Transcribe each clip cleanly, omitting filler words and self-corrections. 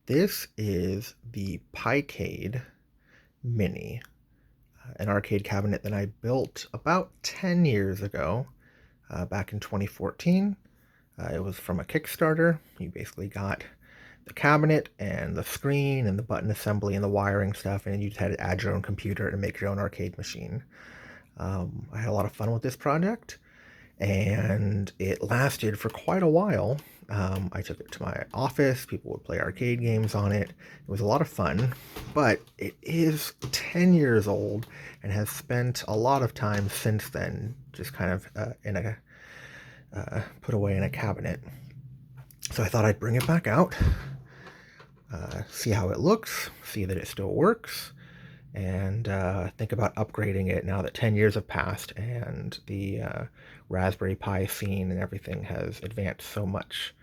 This is the Picade Mini, an arcade cabinet that I built about 10 years ago, back in 2014. It was from a Kickstarter. You basically got the cabinet and the screen and the button assembly and the wiring stuff, and you just had to add your own computer and make your own arcade machine. I had a lot of fun with this project, and it lasted for quite a while. I took it to my office. People would play arcade games on it. It was a lot of fun, but it is 10 years old and has spent a lot of time since then just kind of put away in a cabinet. So I thought I'd bring it back out, see how it looks, see that it still works, and think about upgrading it now that 10 years have passed and the Raspberry Pi scene and everything has advanced so much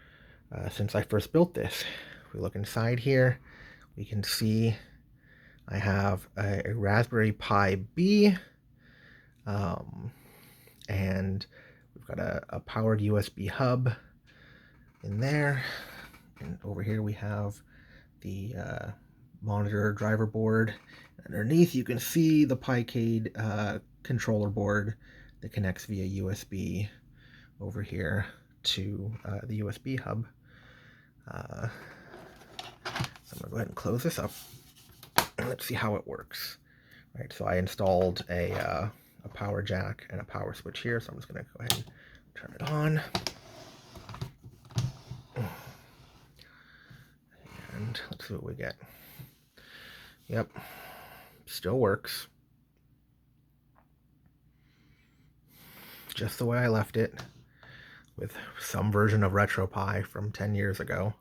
since I first built this. If we look inside here, we can see I have a Raspberry Pi B, and we've got a powered USB hub in there. And over here we have the monitor driver board. Underneath you can see the Picade controller board that connects via USB over here to the USB hub. So I'm gonna go ahead and close this up and let's see how it works. Right, so I installed a power jack and a power switch here, so I'm just gonna go ahead and turn it on. And let's see what we get. Yep, still works. Just the way I left it, with some version of RetroPie from 10 years ago.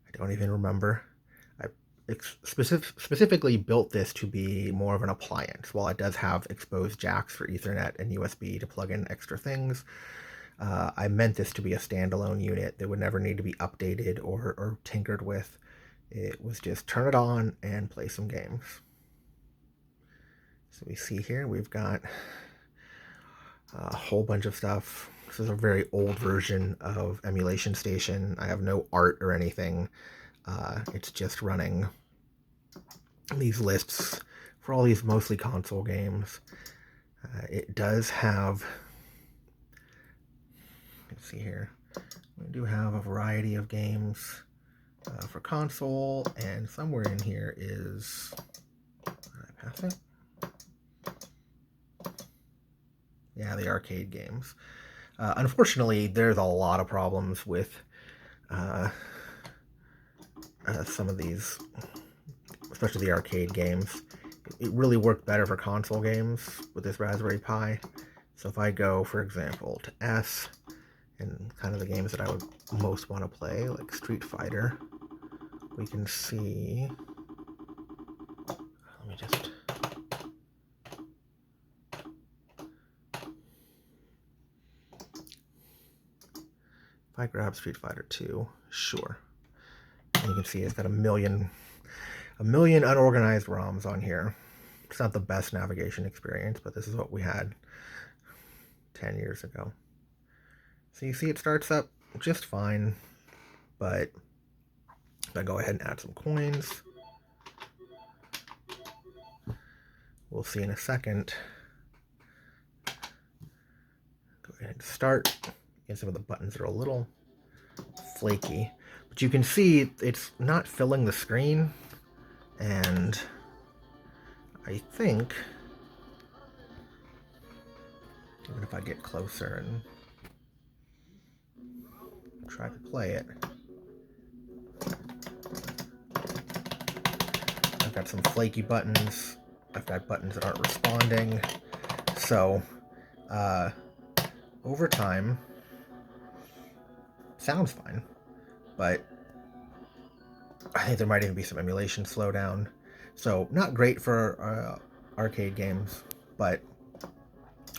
I don't even remember. I specifically built this to be more of an appliance. While it does have exposed jacks for Ethernet and USB to plug in extra things, I meant this to be a standalone unit that would never need to be updated or tinkered with. It was just turn it on and play some games. So we see here we've got a whole bunch of stuff. This is a very old version of Emulation Station. I have no art or anything. It's just running these lists for all these mostly console games. It does have, let's see here, we do have a variety of games for console, and somewhere in here is, did I pass it? Yeah, the arcade games. Unfortunately, there's a lot of problems with some of these, especially the arcade games. It really worked better for console games with this Raspberry Pi. So if I go, for example, to S, and kind of the games that I would most want to play, like Street Fighter, we can see, let me just, if I grab Street Fighter 2, sure. And you can see it's got a million unorganized ROMs on here. It's not the best navigation experience, but this is what we had 10 years ago. So you see it starts up just fine, but if I go ahead and add some coins, we'll see in a second. Go ahead and start. And some of the buttons are a little flaky, but you can see it's not filling the screen, and I think even if I get closer and try to play it, I've got some flaky buttons, I've got buttons that aren't responding, so over time, sounds fine, but I think there might even be some emulation slowdown. So not great for arcade games, but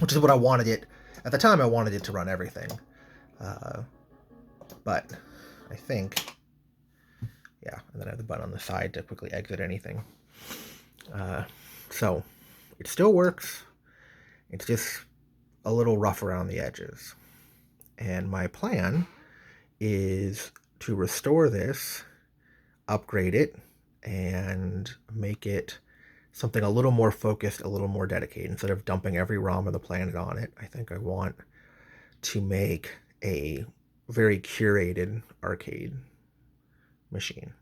which is what I wanted it. At the time, I wanted it to run everything. But I think, yeah, and then I have the button on the side to quickly exit anything. So it still works. It's just a little rough around the edges. And my plan is to restore this upgrade it and make it something a little more focused, a little more dedicated. Instead of dumping every ROM on the planet on it, I think I want to make a very curated arcade machine.